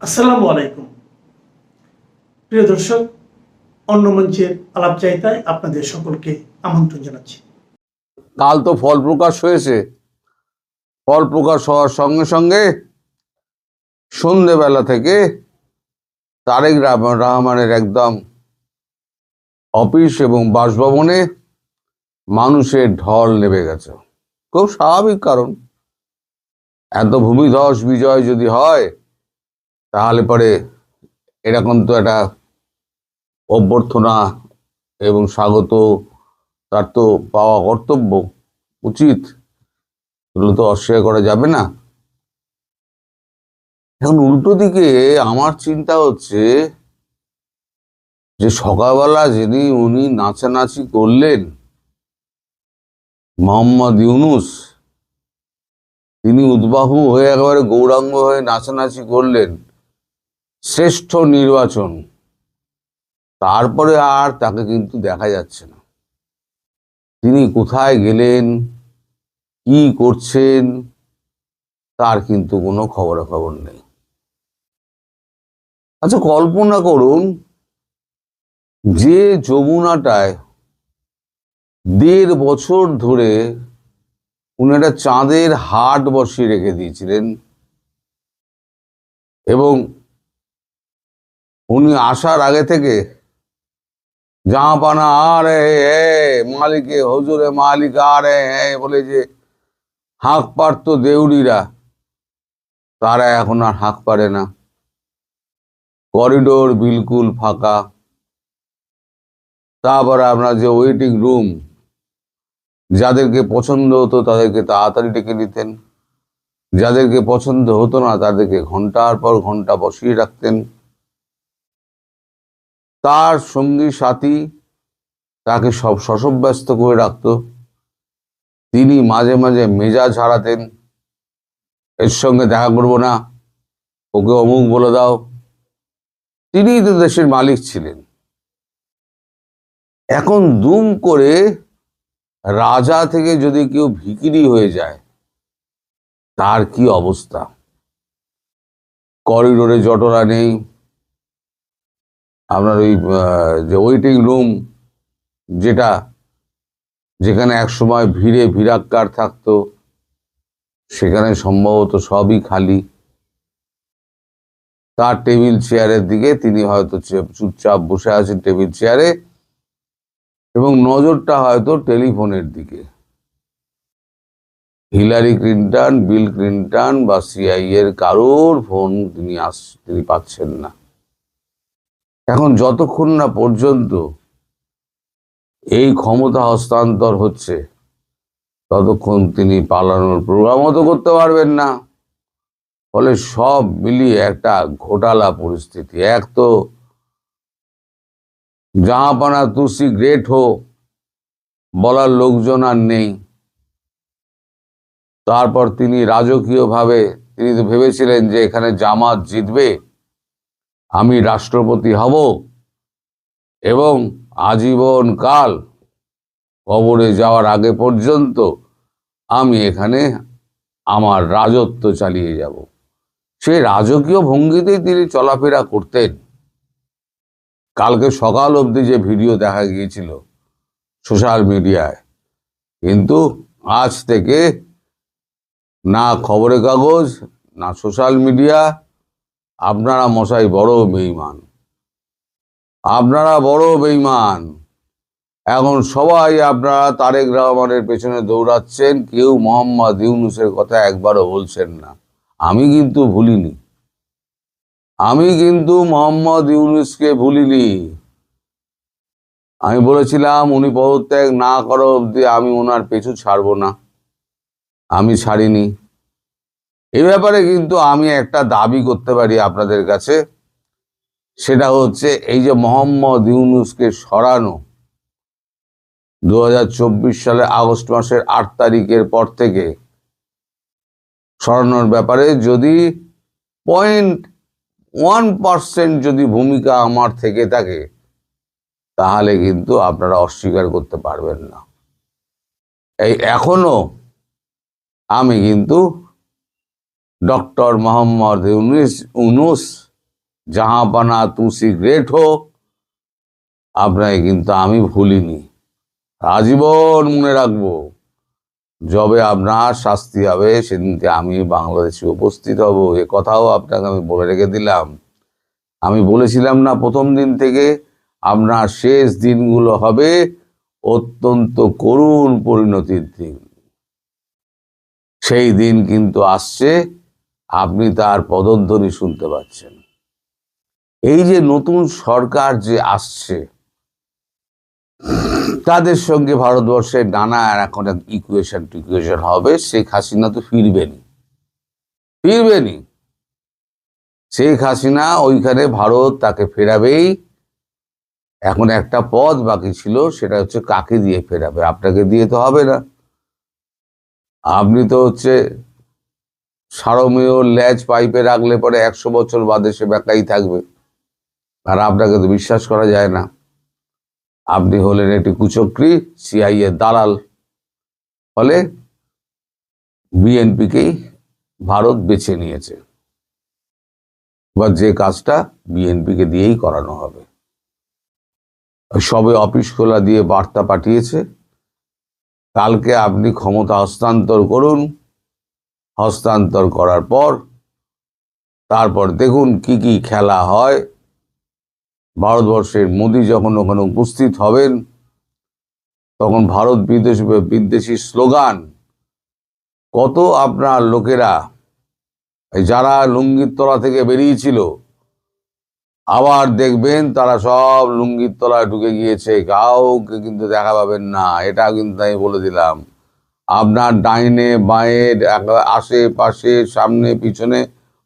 আসসালামু আলাইকুম প্রিয় দর্শক, অন্য মঞ্চের আলাপচারিতায় আপনাদের সকলকে আমন্ত্রণ জানাচ্ছি। কাল তো ফল প্রকাশ হয়েছে। ফল প্রকাশ হওয়ার সঙ্গে সঙ্গে সন্ধেবেলা থেকে তারেক রহমানের একদম অফিস এবং বাসভবনে মানুষের ঢল নেমে গেছে। খুব স্বাভাবিক, কারণ এত ভূমিধস বিজয় যদি হয় তাহলে পরে এরকম তো একটা অভ্যর্থনা এবং স্বাগত তার তো পাওয়া কর্তব্য, উচিত। এগুলো তো অস্বীকার করা যাবে না। এখন উল্টো দিকে আমার চিন্তা হচ্ছে যে সকালবেলা যিনি উনি নাচানাচি করলেন, মোহাম্মদ ইউনূস, তিনি উদ্বাহু হয়ে একেবারে গৌরাঙ্গ হয়ে নাচানাচি করলেন, শ্রেষ্ঠ নির্বাচন। তারপরে আর তাকে কিন্তু দেখা যাচ্ছে না। তিনি কোথায় গেলেন, কি করছেন, তার কিন্তু কোনো খবরাখবর নেই। আচ্ছা, কল্পনা করুন যে যমুনাটায় 1.5 বছর ধরে উনি একটা চাঁদের হাট বসিয়ে রেখে দিয়েছিলেন, এবং উনি আসার আগে থেকে জাহাপানা আ রে হে মালিকে হজুরে মালিক আ রে হে বলে যে হাঁক পারত দেউড়িরা, তারা এখন আর হাঁক পারে না। করিডোর বিলকুল ফাঁকা। তারপরে আপনার যে ওয়েটিং রুম, যাদেরকে পছন্দ হতো তাদেরকে তাড়াতাড়ি ডেকে নিতেন, যাদেরকে পছন্দ হতো না তাদেরকে ঘন্টার পর ঘন্টা বসিয়ে রাখতেন। তার সঙ্গী সাথী তাকে সব শশব্যস্ত করে রাখত। তিনি মাঝে মাঝে মেজাজ হারাতেন, এর সঙ্গে দেখা করবো না, ওকে অমুক বলে দাও। তিনিই তো দেশের মালিক ছিলেন। এখন দুম করে রাজা থেকে যদি কেউ ভিখিরি হয়ে যায়, তার কি অবস্থা? করিডোরে জটলা নেই, আপনার ওই যে ওয়েটিং রুম, যেখানে একসময় ভিড়ে ভিড়াক্কার থাকতো, সেখানে সম্ভবত সবই খালি। তার টেবিল চেয়ারের দিকে তিনি হয়তো চুপচাপ বসে আছেন টেবিল চেয়ারে, এবং নজরটা হয়তো টেলিফোনের দিকে। হিলারি ক্লিন্টন, বিল ক্লিন্টন বা সিআইএর কারোর ফোন তিনি পাচ্ছেন না। এখন যতক্ষণ না পর্যন্ত এই ক্ষমতা হস্তান্তর হচ্ছে, ততক্ষণ তিনি পালানোর প্রোগ্রামও তো করতে পারবেন না। ফলে সব মিলিয়ে একটা ঘোটালা পরিস্থিতি। এক তো জাহাপানা তুসি গ্রেট হো বলার লোকজন আর নেই। তারপর তিনি রাজকীয়ভাবে তিনি তো ভেবেছিলেন যে এখানে জামাত জিতবে, আমি রাষ্ট্রপতি হব, এবং আজীবন কাল কবরে যাওয়ার আগে পর্যন্ত আমি এখানে আমার রাজত্ব চালিয়ে যাব। সেই রাজকীয় ভঙ্গিতেই তিনি চলাফেরা করতেন। কালকে সকাল অবধি যে ভিডিও দেখা গিয়েছিল সোশ্যাল মিডিয়ায়, কিন্তু আজ থেকে না খবরের কাগজ না সোশ্যাল মিডিয়া, আপনারা মশাই বড় বেঈমান, আপনারা বড় বেঈমান। এখন সবাই আপনারা তারেক রহমানের পেছনে দৌড়াচ্ছেন, কেউ মোহাম্মদ ইউনূসের কথা একবারও বলছেন না। আমি কিন্তু ভুলিনি, আমি কিন্তু মোহাম্মদ ইউনূসকে ভুলিনি। আমি বলেছিলাম উনি পদত্যাগ না করা অবধি আমি ওনার পিছু ছাড়বো না, আমি ছাড়িনি। এ ব্যাপারে কিন্তু আমি একটা দাবি করতে পারি আপনাদের কাছে, সেটা হচ্ছে এই যে মোহাম্মদ ইউনূসকে সরানো 2024 সালে আগস্ট মাসের 8 তারিখের পর থেকে সরানোর ব্যাপারে যদি 0.1% যদি ভূমিকা আমার থেকে থাকে, তাহলে কিন্তু আপনারা অস্বীকার করতে পারবেন না। এই এখনো আমি কিন্তু ডক্টর মোহাম্মদ ইউনূস জাহাপানা তুসি গ্রেট হো, আপনাকে কিন্তু আমি ভুলিনি, আজীবন মনে রাখবো। যবে আপনার শাস্তি হবে সেদিনকে আমি বাংলাদেশে উপস্থিত হব, এ কথাও আপনাকে আমি বলে রেখে দিলাম। আমি বলেছিলাম না প্রথম দিন থেকে, আপনার শেষ দিনগুলো হবে অত্যন্ত করুণ পরিণতির দিন। সেই দিন কিন্তু আসছে, আপনি তার পদধ্বনি শুনতে পাচ্ছেন। এই যে নতুন সরকার যে আসছে, তাদের সঙ্গে ভারতবর্ষের নানা এখন ইকুয়েশন টিকুয়েশন হবে। শেখ হাসিনা তো ফিরবেনি। শেখ হাসিনা ওইখানে ভারত তাকে ফেরাবেই। এখন একটা পদ বাকি ছিল, সেটা হচ্ছে কাকে দিয়ে ফেরাবে। আপনাকে দিয়ে তো হবে না, আপনি তো হচ্ছে সারমেয় ল্যাজ পাইপে রাখলে পরে 100 বছর বাদে সে বেকাই থাকবে, আর আপনাকে তো বিশ্বাস করা যায় না। আপনি হলেন একটি কুচক্রী, সিআইএ দালাল। ফলে বিএনপিকেই ভারত বেছে নিয়েছে, বা যে কাজটা বিএনপিকে দিয়েই করানো হবে। সবে অফিস খোলা দিয়ে বার্তা পাঠিয়েছে, কালকে আপনি ক্ষমতা হস্তান্তর করুন। হস্তান্তর করার পর তারপর দেখুন কি কি খেলা হয়। ভারতবর্ষের মোদি যখন ওখানে উপস্থিত হবেন, তখন ভারত বিদ্বেষী স্লোগান কত আপনার লোকেরা যারা লুঙ্গির তলা থেকে বেরিয়েছিল, আবার দেখবেন তারা সব লুঙ্গির তলায় ঢুকে গিয়েছে, কাউকে কিন্তু দেখা পাবেন না। এটা কিন্তু আমি বলে দিলাম। আপনার ডাইনে বাঁয়ে আশেপাশে সামনে পিছনে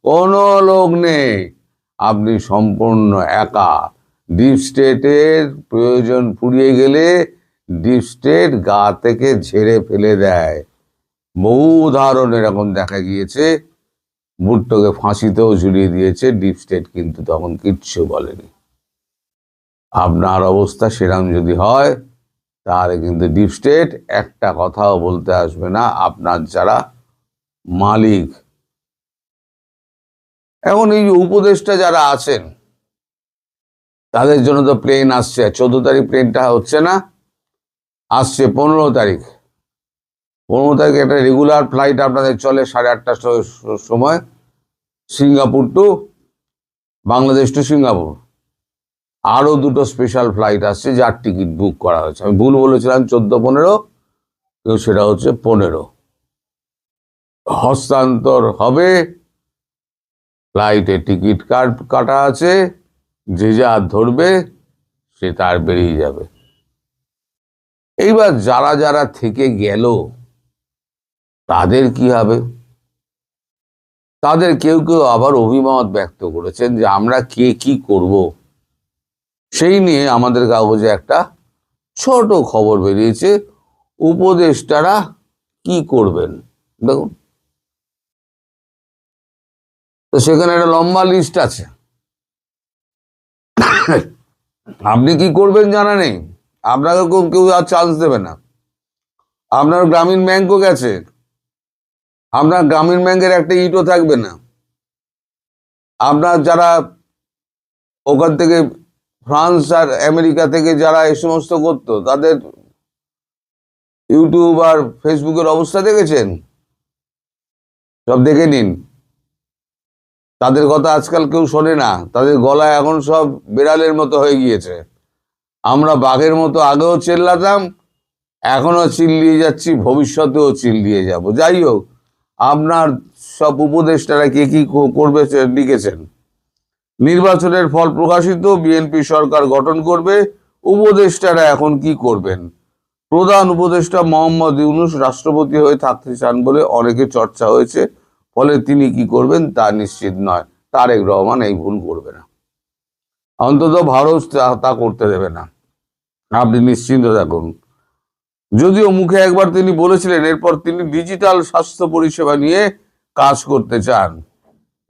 কোনো লোক নেই, আপনি সম্পূর্ণ একা। ডিপ স্টেটের প্রয়োজন ফুরিয়ে গেলে ডিপ স্টেট গা থেকে ঝেড়ে ফেলে দেয়। বহু উদাহরণ এরকম দেখা গিয়েছে। ভুট্টোকে ফাঁসিতেও ঝুলিয়ে দিয়েছে ডিপ স্টেট, কিন্তু তখন কিচ্ছু বলেনি। আপনার অবস্থা সেরকম যদি হয়, তাহলে কিন্তু ডিপ স্টেট একটা কথাও বলতে আসবে না। আপনার যারা মালিক, এখন এই যে উপদেষ্টা যারা আছেন, তাদের জন্য তো প্লেন আসছে। 14 তারিখ প্লেনটা হচ্ছে না, আসছে 15 তারিখ। 15 তারিখ একটা রেগুলার ফ্লাইট আপনাদের চলে 8:30টার সময়, Singapore to Bangladesh to Singapore. আরো দুটো স্পেশাল ফ্লাইট আসছে, যার টিকিট বুক করা হয়েছে। আমি ভুল বলেছিলাম 14-15, কেউ সেটা হচ্ছে 15। হস্তান্তর হবে, ফ্লাইটে টিকিট কাটা আছে, যে যা ধরবে সে তার বেরিয়ে যাবে। এইবার যারা যারা থেকে গেল তাদের কি হবে? তাদের কেউ কেউ আবার অভিমত ব্যক্ত করেছেন যে আমরা কে কি করব। সেই নিয়ে আমাদের কাগজে একটা ছোট খবর বেরিয়েছে, উপদেষ্টারা কি করবেন। দেখুন, তো সেখানে একটা লম্বা লিস্ট আছে। আপনি কি করবেন জানা নেই, আপনাকে কেউ আর চান্স দেবে না। আপনার গ্রামীণ ব্যাংকও গেছে, আপনার গ্রামীণ ব্যাংকের একটা ইটও থাকবে না। আপনার যারা ওখান থেকে ফ্রান্স আর আমেরিকা থেকে যারা এই সমস্ত করতো, তাদের ইউটিউব আর ফেসবুকের অবস্থা দেখেছেন? সব দেখে নিন। তাদের কথা আজকাল কেউ শোনে না, তাদের গলায় এখন সব বিড়ালের মতো হয়ে গিয়েছে। আমরা বাঘের মতো আগেও চেল্লাতাম, এখনো চিল্লিয়ে যাচ্ছি, ভবিষ্যতেও চিল্লিয়ে যাব। যাই হোক, আপনার সব উপদেষ্টারা কে কি করবে লিখেছেন। নির্বাচনের ফল প্রকাশিত, বিএনপি সরকার গঠন করবে। উপদেষ্টারা এখন কি করবেন? প্রধান উপদেষ্টা মোহাম্মদ ইউনূস রাষ্ট্রপতি হয়ে থাকতে চান বলে অনেকে চর্চা হয়েছে, ফলে তিনি কি করবেন তা নিশ্চিত নয়। তারেক রহমান এই ভুল করবে না, অন্তত ভারত তা করতে দেবে না, আপনি নিশ্চিন্ত থাকুন। যদিও মুখে একবার তিনি বলেছিলেন এরপর তিনি ডিজিটাল স্বাস্থ্য পরিষেবা নিয়ে কাজ করতে চান।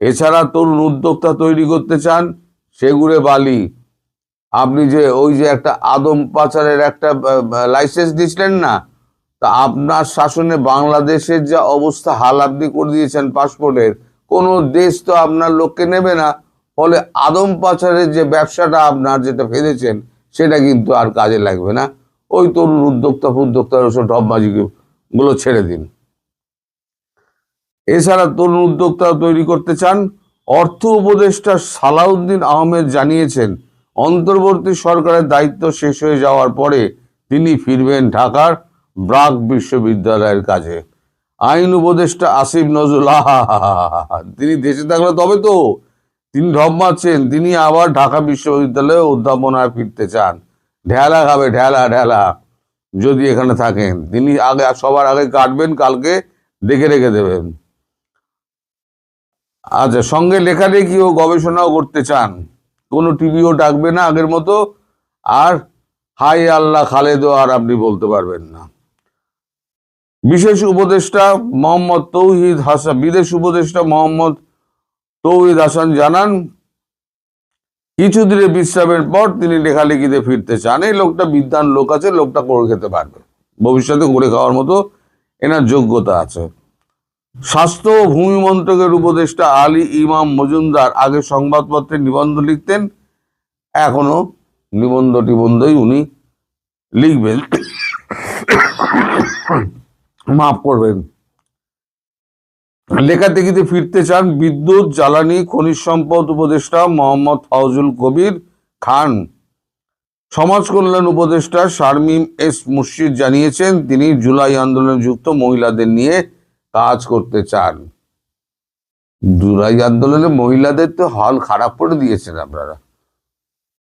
এছাড়া তরুণ উদ্যোক্তা তৈরি করতে চান। সেগুড়ে বালি, আপনি যে ওই যে একটা আদম পাচারের একটা লাইসেন্স দিয়েছিলেন না, তা আপনার শাসনে বাংলাদেশের যা অবস্থা হাল আপনি করে দিয়েছেন পাসপোর্টের, কোনো দেশ তো আপনার লোককে নেবে না। ফলে আদম পাচারের যে ব্যবসাটা আপনার যেটা ফেলেছেন সেটা কিন্তু আর কাজে লাগবে না। ওই তরুণ উদ্যোক্তার ওসব ঢপবাজি গুলো ছেড়ে দিন। এছাড়া তরুণ উদ্যোক্তা তৈরি করতে চান। অর্থ উপদেষ্টা সালাউদ্দিন আহমেদ জানিয়েছেন, অন্তর্বর্তী সরকারের দায়িত্ব শেষ হয়ে যাওয়ার পরে তিনি ফিরবেন ঢাকার ব্রাক বিশ্ববিদ্যালয়ের কাজে। আইন উপদেষ্টা আসিফ নজরুল, তিনি দেশে থাকলে তবে তো, তিনি ঢপ মারছেন, তিনি আবার ঢাকা বিশ্ববিদ্যালয়ে অধ্যাপনায় ফিরতে চান। ঢেলা খাবে, ঢেলা ঢেলা, যদি এখানে থাকেন। তিনি সবার আগে কাটবেন, কালকে দেখে রেখে দেবেন। আচ্ছা, সঙ্গে লেখালেখি ও গবেষণাও করতে চান। কোনো টিভিও ডাকবে না আগের মতো, আর হাই আল্লাহ খালেদও আর আপনি বলতে পারবেন না। বিশেষ উপদেষ্টা মোহাম্মদ তৌহিদ হাসান, বিদেশ উপদেষ্টা মোহাম্মদ তৌহিদ হাসান জানান, কিছুদিনের বিশ্রামের পর তিনি লেখালেখিতে ফিরতে চান। এই লোকটা বিদ্বান লোক আছে, লোকটা করে খেতে পারবে, ভবিষ্যতে করে খাওয়ার মতো এনার যোগ্যতা আছে। স্বাস্থ্য ও ভূমি মন্ত্রকের উপদেষ্টা আলী ইমাম মজুমদার আগে সংবাদপত্রে নিবন্ধ লিখতেন, এখনো নিবন্ধই উনি লিখবেন, মাফ করবেন। লেখালেখিতে ফিরতে চান বিদ্যুৎ, জ্বালানি, খনিজ সম্পদ উপদেষ্টা মোহাম্মদ ফাউজুল কবির খান। সমাজ কল্যাণ উপদেষ্টা শারমিন এস মুর্শিদ জানিয়েছেন, তিনি জুলাই আন্দোলনে যুক্ত মহিলাদের নিয়ে কাজ করতে চান। জুলাই আন্দোলনে মহিলাদের তো হাল খারাপ করে দিয়েছেন আপনারা,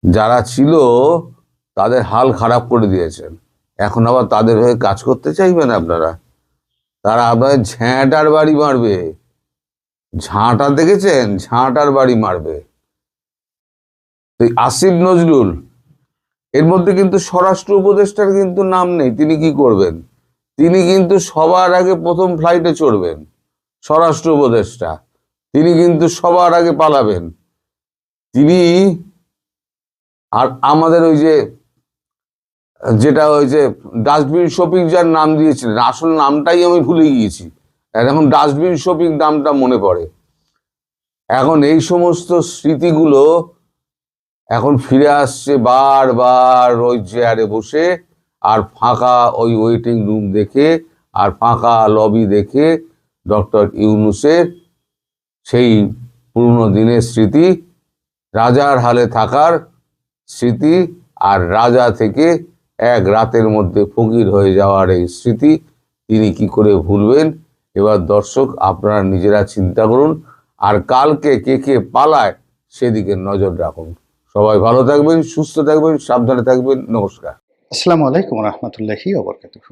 যারা ছিল তাদের হাল খারাপ করে দিয়েছেন, এখন আবার তাদের হয়ে কাজ করতে চাইবেন আপনারা? তারা আপনাদের ঝ্যাঁটার বাড়ি মারবে। ঝাঁটা দেখেছেন? ঝাঁটার বাড়ি মারবে। আসিফ নজরুল, এর মধ্যে কিন্তু স্বরাষ্ট্র উপদেষ্টার কিন্তু নাম নেই। তিনি কি করবেন? তিনি কিন্তু সবার আগে প্রথম ফ্লাইটে চড়বেন। স্বরাষ্ট্র উপদেষ্টা তিনি কিন্তু সবার আগে পালাবেন। তিনি আর আমাদের ওই যে ডাস্টবিন শফিক যার নাম দিয়েছিলেন, আসল নামটাই আমি ভুলে গিয়েছি, এখন ডাস্টবিন শফিক নামটা মনে পড়ে। এখন এই সমস্ত স্মৃতিগুলো এখন ফিরে আসছে বারবার, ওই চেয়ারে বসে আর ফাঁকা ওই ওয়েটিং রুম দেখে আর ফাঁকা লবি দেখে ডক্টর ইউনূসের সেই পুরনো দিনের স্মৃতি, রাজার হালে থাকার স্মৃতি, আর রাজা থেকে এক রাতের মধ্যে ফকির হয়ে যাওয়ার এই স্মৃতি তিনি কি করে ভুলবেন? এবার দর্শক আপনারা নিজেরা চিন্তা করুন, আর কালকে কে কে পালায় সেদিকে নজর রাখুন। সবাই ভালো থাকবেন, সুস্থ থাকবেন, সাবধানে থাকবেন। নমস্কার। আসসালামু আলাইকুম রহমতুল্লাহি ওয়া বারাকাতুহু।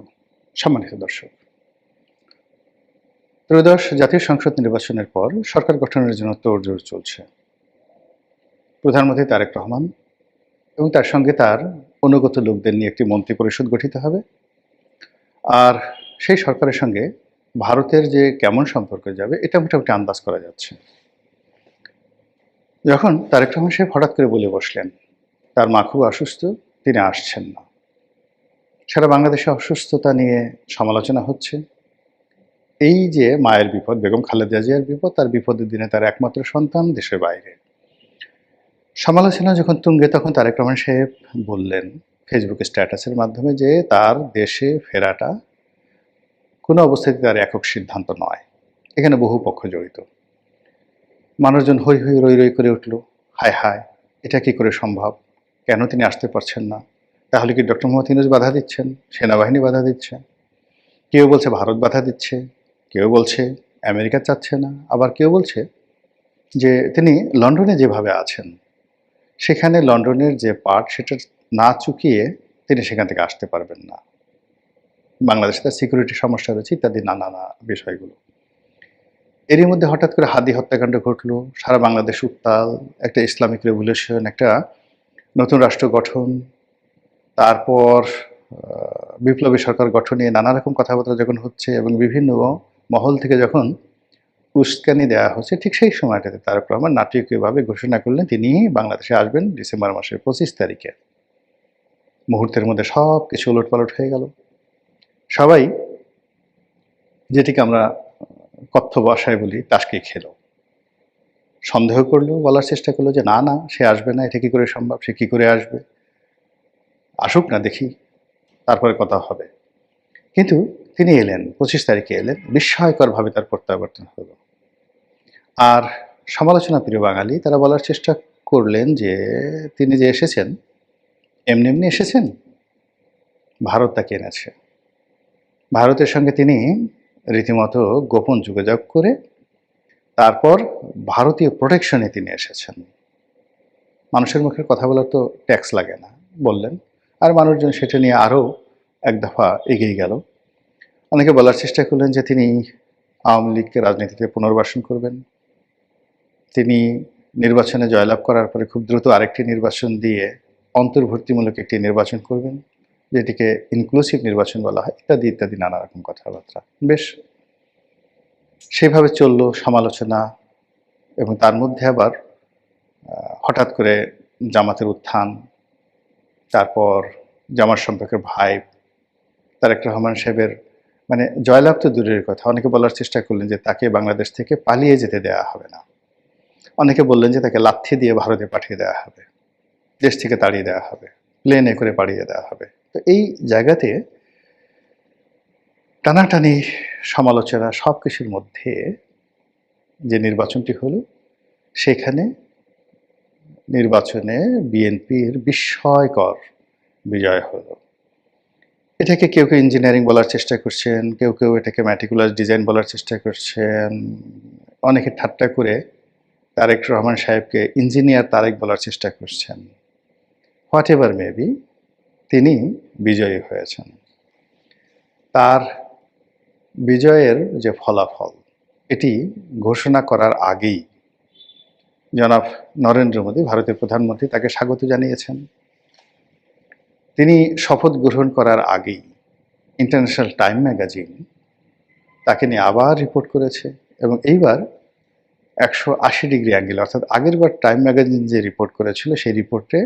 সম্মানিত দর্শক, ত্রয়োদশ জাতীয় সংসদ নির্বাচনের পর সরকার গঠনের জন্য তোড়জোড় চলছে। প্রধানমন্ত্রী তারেক রহমান এবং তার সঙ্গে তার অনুগত লোকদের নিয়ে একটি মন্ত্রী পরিষদ গঠিত হবে। আর সেই সরকারের সঙ্গে ভারতের যে কেমন সম্পর্ক যাবে এটা মোটামুটি আন্দাজ করা যাচ্ছে। যখন তারেক রহমান সাহেব হঠাৎ করে বলে বসলেন তার মা খুব অসুস্থ, তিনি আসছেন না, সারা বাংলাদেশে অসুস্থতা নিয়ে সমালোচনা হচ্ছে। এই যে মায়ের বিপদ, বেগম খালেদা জিয়ার বিপদ, তার বিপদের দিনে তার একমাত্র সন্তান দেশের বাইরে, সমালোচনা যখন তুঙ্গে, তখন তারেক রহমান সাহেব বললেন ফেসবুকে স্ট্যাটাসের মাধ্যমে যে তার দেশে ফেরাটা কোনো অবস্থাতে তার একক সিদ্ধান্ত নয়, এখানে বহু পক্ষ জড়িত। মানুষজন হই হই রই রই করে উঠল, হায় হায়, এটা কি করে সম্ভব? কেন তিনি আসতে পারছেন না? তাহলে কি ডক্টর মোহাম্মদ ইউনূস বাধা দিচ্ছেন? সেনাবাহিনী বাধা দিচ্ছে? কেউ বলছে ভারত বাধা দিচ্ছে, কেউ বলছে আমেরিকা চাচ্ছে না, আবার কেউ বলছে যে তিনি লন্ডনে যেভাবে আছেন সেখানে লন্ডনের যে পার্ট সেটা না চুকিয়ে তিনি সেখান থেকে আসতে পারবেন না, বাংলাদেশে তার সিকিউরিটি সমস্যা রয়েছে ইত্যাদি নানা বিষয়গুলো। এরই মধ্যে হঠাৎ করে হাদি হত্যাকাণ্ড ঘটলো, সারা বাংলাদেশ উত্তাল, একটা ইসলামিক রেভলিউশন, একটা নতুন রাষ্ট্র গঠন, তারপর বিপ্লবী সরকার গঠন নিয়ে নানা রকম কথাবার্তা যখন হচ্ছে এবং বিভিন্ন মহল থেকে যখন উস্কানি দেওয়া হচ্ছে, ঠিক সেই সময়টাতে তারেক রহমান নাটকীয়ভাবে ঘোষণা করলেন তিনি বাংলাদেশে আসবেন ডিসেম্বর মাসের 25 তারিখে। মুহূর্তের মধ্যে সব কিছু উলটপালট হয়ে গেল। সবাই যেটিকে আমরা কথ্য ভাষায় বলি তাসকি খেলো। সন্দেহ করলো, বলার চেষ্টা করলো যে না না, সে আসবে না, এটা কী করে সম্ভব, সে কী করে আসবে, আসুক না দেখি, তারপরে কথা হবে। কিন্তু তিনি এলেন, 25 তারিখে এলেন, বিস্ময়করভাবে তার প্রত্যাবর্তন হলো। আর সমালোচনা প্রিয় বাঙালি তারা বলার চেষ্টা করলেন যে তিনি যে এসেছেন, এমনি এমনি এসেছেন, ভারত তাকে এনেছে। ভারতের সঙ্গে তিনি রীতিমতো গোপন যোগাযোগ করে তারপর ভারতীয় প্রোটেকশনে তিনি এসেছেন। মানুষের মুখের কথা বলার তো ট্যাক্স লাগে না, বললেন। আর মানুষজন সেটা নিয়ে আরও এক দফা এগিয়ে গেল। অনেকে বলার চেষ্টা করলেন যে তিনি আওয়ামী লীগকে রাজনীতিতে পুনর্বাসন করবেন, তিনি নির্বাচনে জয়লাভ করার পরে খুব দ্রুত আরেকটি নির্বাচন দিয়ে অন্তর্ভুক্তিমূলক একটি নির্বাচন করবেন, যেটিকে ইনক্লুসিভ নির্বাচন বলা হয়, ইত্যাদি ইত্যাদি নানা রকম কথাবার্তা। বেশ সেভাবে চলল সমালোচনা। এবং তার মধ্যে আবার হঠাৎ করে জামাতের উত্থান, তারপর জামাত সম্পর্কের ভাই তারেক রহমান সাহেবের মানে জয়লাভ তো দূরের কথা, অনেকে বলার চেষ্টা করলেন যে তাকে বাংলাদেশ থেকে পালিয়ে যেতে দেওয়া হবে না, অনেকে বললেন যে তাকে লাথি দিয়ে ভারতে পাঠিয়ে দেওয়া হবে, দেশ থেকে তাড়িয়ে দেওয়া হবে, প্লেনে করে পাঠিয়ে দেওয়া হবে। তো এই জায়গাতে টানাটানি সমালোচনা সব কিছুর মধ্যে যে নির্বাচনটি হলো, সেখানে নির্বাচনে বিএনপির বিস্ময়কর বিজয় হলো। এটাকে কেউ কেউ ইঞ্জিনিয়ারিং বলার চেষ্টা করছেন, কেউ কেউ এটাকে ম্যাটিকুলাস ডিজাইন বলার চেষ্টা করছেন, অনেকে ঠাট্টা করে তারেক রহমান সাহেবকে ইঞ্জিনিয়ার তারেক বলার চেষ্টা করছেন। হোয়াট এভার মেবি, তিনি বিজয়ী হয়েছেন। তার বিজয়ের যে ফলাফল, এটি ঘোষণা করার আগেই জনাব নরেন্দ্র মোদী, ভারতের প্রধানমন্ত্রী, তাকে স্বাগত জানিয়েছেন। তিনি শপথ গ্রহণ করার আগেই ইন্টারন্যাশনাল টাইম ম্যাগাজিন তাকে নিয়ে আবার রিপোর্ট করেছে, এবং এইবার 180 ডিগ্রি অ্যাঙ্গেল, অর্থাৎ আগেরবার টাইম ম্যাগাজিন যে রিপোর্ট করেছিল সেই রিপোর্টে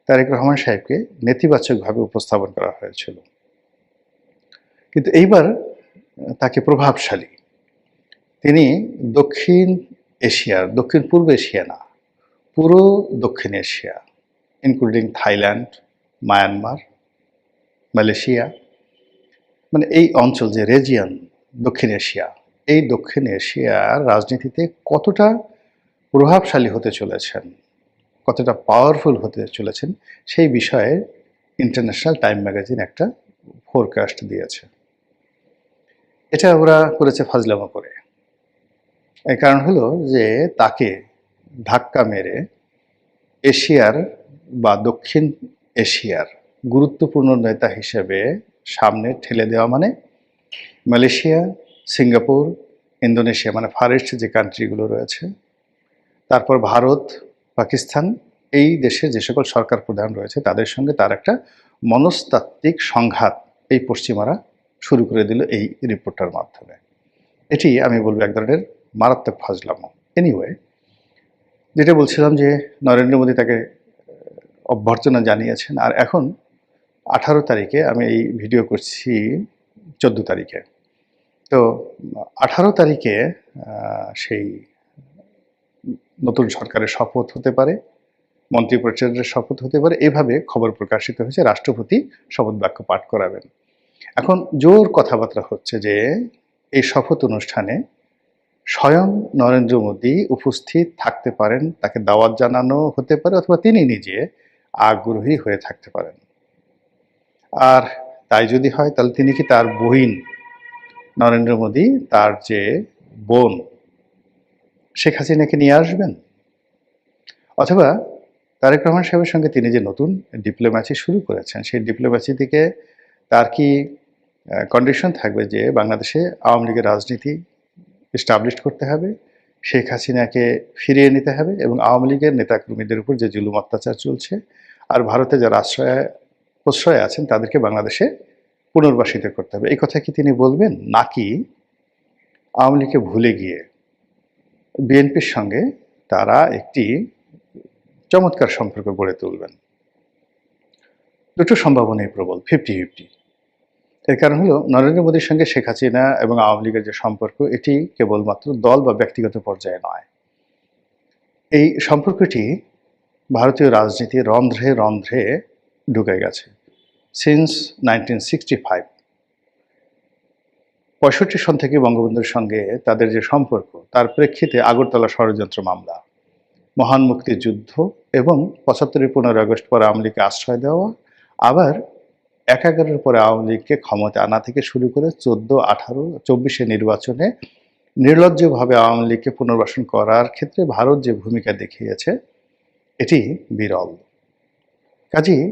তারেক রহমান সাহেবকে নেতিবাচকভাবে উপস্থাপন করা হয়েছিল। কিন্তু এইবার তাকে প্রভাবশালী, তিনি দক্ষিণ এশিয়ার, দক্ষিণ পূর্ব এশিয়া না, পুরো দক্ষিণ Asia including Thailand, Myanmar, Malaysia, মানে এই অঞ্চল যে রেজিয়ন দক্ষিণ এশিয়া, এই দক্ষিণ এশিয়ার রাজনীতিতে কতটা প্রভাবশালী হতে চলেছেন, কতটা পাওয়ারফুল হতে চলেছেন, সেই বিষয়ে ইন্টারন্যাশনাল টাইম ম্যাগাজিন একটা ফোরকাস্ট দিয়েছে। এটা ওরা করেছে ফাজলামো করে। এর কারণ হলো যে তাকে ধাক্কা মেরে এশিয়ার বা দক্ষিণ এশিয়ার গুরুত্বপূর্ণ নেতা হিসেবে সামনে ঠেলে দেওয়া মানে মালয়েশিয়া, সিঙ্গাপুর, ইন্দোনেশিয়া, মানে ফার ইস্ট যে কান্ট্রিগুলো রয়েছে, তারপর ভারত, পাকিস্তান, এই দেশে যে সকল সরকার প্রধান রয়েছে তাদের সঙ্গে তার একটা মনস্তাত্ত্বিক সংঘাত এই পশ্চিমারা শুরু করে দিল এই রিপোর্টটার মাধ্যমে। এটি আমি বলবো এক ধরনের মারাত্মক ফাজলামো। এনিওয়ে, যেটা বলছিলাম যে নরেন্দ্র মোদী তাকে অভ্যর্থনা জানিয়েছেন। আর এখন 18 তারিখে, আমি এই ভিডিও করছি 14 তারিখে, তো 18 তারিখে সেই নতুন সরকারের শপথ হতে পারে, মন্ত্রিপরিষদের শপথ হতে পারে, এভাবে খবর প্রকাশিত হয়েছে। রাষ্ট্রপতি শপথ বাক্য পাঠ করাবেন। এখন জোর কথাবার্তা হচ্ছে যে এই শপথ অনুষ্ঠানে স্বয়ং নরেন্দ্র মোদী উপস্থিত থাকতে পারেন, তাকে দাওয়াত জানানো হতে পারে, অথবা তিনি নিজে আগ্রহী হয়ে থাকতে পারেন। আর তাই যদি হয়, তাহলে তিনি কি তার বহিন নরেন্দ্র মোদী, তার যে বোন শেখ হাসিনাকে নিয়ে আসবেন, অথবা তারেক রহমান সাহেবের সঙ্গে তিনি যে নতুন ডিপ্লোম্যাসি শুরু করেছেন, সেই ডিপ্লোম্যাসি থেকে তার কি কন্ডিশন থাকবে যে বাংলাদেশে আওয়ামী লীগের রাজনীতি এস্টাবলিশ করতে হবে, শেখ হাসিনাকে ফিরিয়ে নিতে হবে, এবং আওয়ামী লীগের নেতাকর্মীদের উপর যে জুলুম অত্যাচার চলছে আর ভারতে যারা প্রশ্রয় আছেন তাদেরকে বাংলাদেশে পুনর্বাসিত করতে হবে, এই কথা কি তিনি বলবেন? নাকি আওয়ামী লীগকে ভুলে গিয়ে বিএনপির সঙ্গে তারা একটি চমৎকার সম্পর্ক গড়ে তুলবেন? দুটো সম্ভাবনাই প্রবল, 50-50। এর কারণ হলো নরেন্দ্র মোদীর সঙ্গে শেখ হাসিনা এবং আওয়ামী লীগের যে সম্পর্ক, এটি কেবলমাত্র দল বা ব্যক্তিগত পর্যায়ে নয়, এই সম্পর্কটি ভারতীয় রাজনীতির রন্ধ্রে রন্ধ্রে ঢুকে গেছে সিন্স 1965। 65 সন থেকে বঙ্গবন্ধুর সঙ্গে তাদের যে সম্পর্ক, তার প্রেক্ষিতে আগরতলা ষড়যন্ত্র মামলা, মহান মুক্তিযুদ্ধ এবং 75 15 আগস্ট পরে আওয়ামী লীগকে আশ্রয় দেওয়া, আবার 11 পরে আওয়ামী লীগকে ক্ষমতা আনা থেকে শুরু করে 14, 18, 24 নির্বাচনে নির্লজ্জভাবে আওয়ামী লীগকে পুনর্বাসন করার ক্ষেত্রে ভারত যে ভূমিকা দেখিয়েছে এটি বিরল। কাজেই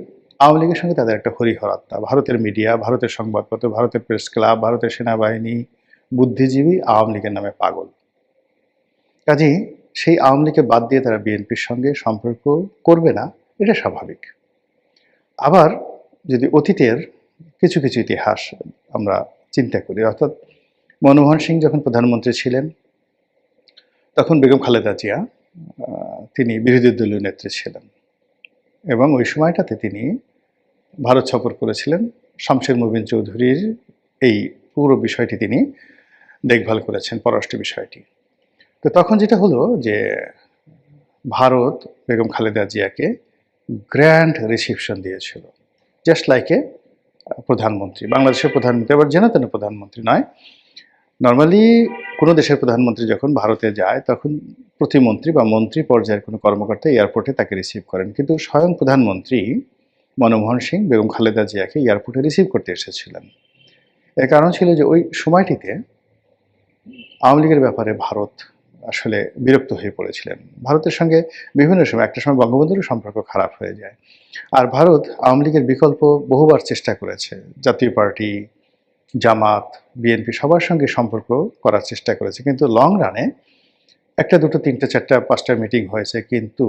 আওয়ামী লীগের সঙ্গে তাদের একটা হরিহরাত্মা। ভারতের মিডিয়া, ভারতের সংবাদপত্র, ভারতের প্রেস ক্লাব, ভারতের সেনাবাহিনী, বুদ্ধিজীবী আওয়ামী লীগের নামে পাগল। কাজেই সেই আওয়ামী লীগকে বাদ দিয়ে তারা বিএনপির সঙ্গে সম্পর্ক করবে না, এটা স্বাভাবিক। আবার যদি অতীতের কিছু কিছু ইতিহাস আমরা চিন্তা করি, অর্থাৎ মনমোহন সিং যখন প্রধানমন্ত্রী ছিলেন তখন বেগম খালেদা জিয়া তিনি বিরোধী দলীয় নেত্রী ছিলেন এবং ওই সময়টাতে তিনি ভারত সফর করেছিলেন। শামসের মুবিন চৌধুরীর এই পুরো বিষয়টি তিনি দেখভাল করেছেন, পররাষ্ট্র বিষয়টি। তো তখন যেটা হলো যে ভারত বেগম খালেদা জিয়াকে গ্র্যান্ড রিসিপশন দিয়েছিল, জাস্ট লাইক এ প্রধানমন্ত্রী। বাংলাদেশের প্রধানমন্ত্রী আবার যেন তেন প্রধানমন্ত্রী নয়। নর্মালি কোনো দেশের প্রধানমন্ত্রী যখন ভারতে যায় তখন প্রতিমন্ত্রী বা মন্ত্রী পর্যায়ের কোনো কর্মকর্তা এয়ারপোর্টে তাকে রিসিভ করেন, কিন্তু স্বয়ং প্রধানমন্ত্রী মনমোহন সিং বেগম খালেদা জিয়াকে এয়ারপোর্টে রিসিভ করতে এসেছিলেন। এর কারণ ছিল যে ওই সময়টিতে আওয়ামী লীগের ব্যাপারে ভারত আসলে বিরক্ত হয়ে পড়েছিলেন। ভারতের সঙ্গে বিভিন্ন সময়, একটা সময় বঙ্গবন্ধুরও সম্পর্ক খারাপ হয়ে যায়। আর ভারত আওয়ামী লীগের বিকল্প বহুবার চেষ্টা করেছে, জাতীয় পার্টি, জামাত, বিএনপি সবার সঙ্গে সম্পর্ক করার চেষ্টা করেছে, কিন্তু লং রানে একটা, দুটো, তিনটা, চারটা, পাঁচটা মিটিং হয়েছে, কিন্তু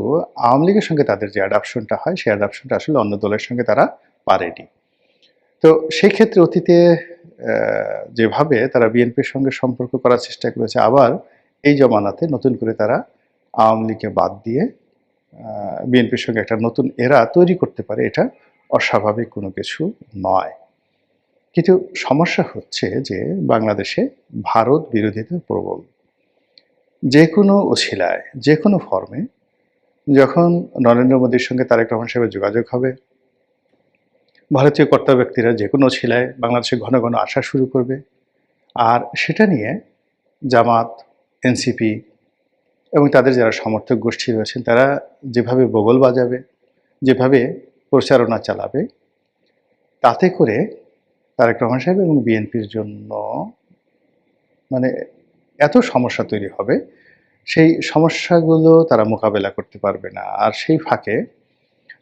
আওয়ামী লীগের সঙ্গে তাদের যে অ্যাডাপশনটা হয় সেই অ্যাডাপশনটা আসলে অন্য দলের সঙ্গে তারা পারেনি। তো সেই ক্ষেত্রে অতীতে যেভাবে তারা বিএনপির সঙ্গে সম্পর্ক করার চেষ্টা করেছে, আবার এই জমানাতে নতুন করে তারা আওয়ামী লীগকে বাদ দিয়ে বিএনপির সঙ্গে একটা নতুন এরা তৈরি করতে পারে, এটা অস্বাভাবিক কোনো কিছু নয়। কিন্তু সমস্যা হচ্ছে যে বাংলাদেশে ভারত বিরোধিতা প্রবল। যে কোনো ওসিলায়, যে কোনো ফর্মে যখন নরেন্দ্র মোদীর সঙ্গে তারেক রহমান সাহেবের যোগাযোগ হবে, ভারতীয় কর্তা ব্যক্তিরা যে কোনো ওসিলায় বাংলাদেশে ঘন ঘন আসা শুরু করবে, আর সেটা নিয়ে জামাত, এনসিপি এবং তাদের যারা সমর্থক গোষ্ঠী রয়েছেন তারা যেভাবে বগল বাজাবে, যেভাবে প্রচারণা চালাবে, তাতে করে তারেক রহমান সাহেব এবং বিএনপির জন্য মানে এত সমস্যা তৈরি হবে, সেই সমস্যাগুলো তারা মোকাবেলা করতে পারবে না। আর সেই ফাঁকে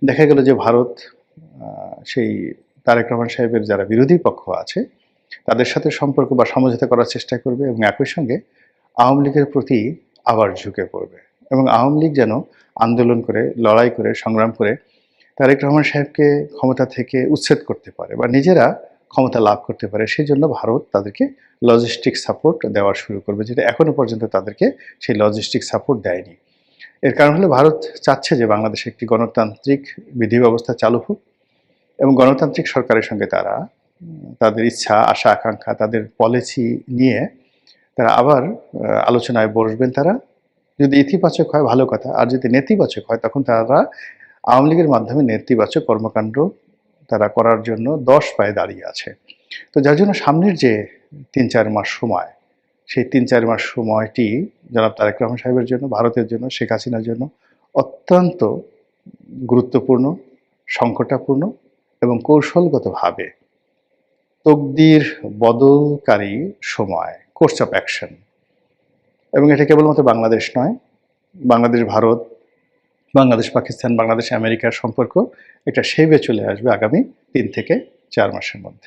দেখা গেল যে ভারত সেই তারেক রহমান সাহেবের যারা বিরোধী পক্ষ আছে তাদের সাথে সম্পর্ক বা সমঝোতা করার চেষ্টা করবে এবং একই সঙ্গে আওয়ামী লীগের প্রতি আবার ঝুঁকে পড়বে এবং আওয়ামী লীগ যেন আন্দোলন করে, লড়াই করে, সংগ্রাম করে তারেক রহমান সাহেবকে ক্ষমতা থেকে উচ্ছেদ করতে পারে বা নিজেরা ক্ষমতা লাভ করতে পারে। সেই জন্য ভারত তাদেরকে লজিস্টিক সাপোর্ট দেওয়া শুরু করবে, যেটা এখনো পর্যন্ত তাদেরকে সেই লজিস্টিক সাপোর্ট দেয়নি। এর কারণ হলো ভারত চাচ্ছে যে বাংলাদেশে একটি গণতান্ত্রিক বিধি ব্যবস্থা চালু হোক এবং গণতান্ত্রিক সরকারের সঙ্গে তারা তাদের ইচ্ছা, আশা, আকাঙ্ক্ষা, তাদের পলিসি নিয়ে তারা আবার আলোচনায় বসবেন। তারা যদি ইতিবাচক হয় ভালো কথা, আর যদি নেতিবাচক হয় তখন তারা আওয়ামী লীগের মাধ্যমে নেতিবাচক কর্মকাণ্ড তারা করার জন্য 10 পায়ে দাঁড়িয়ে আছে। তো যার জন্য সামনের যে 3-4 মাস সময়, সেই 3-4 মাস সময়টি জনাব তারেক রহমান সাহেবের জন্য, ভারতের জন্য, শেখ হাসিনার জন্য অত্যন্ত গুরুত্বপূর্ণ, সংকটাপূর্ণ এবং কৌশলগতভাবে তকদির বদলকারী সময়, কোর্স অফ অ্যাকশন। এবং এটা কেবলমাত্র বাংলাদেশ নয়, বাংলাদেশ ভারত, বাংলাদেশ পাকিস্তান, বাংলাদেশ আমেরিকার সম্পর্ক এটা শেইবে চলে আসবে আগামী 3 থেকে 4 মাসের মধ্যে।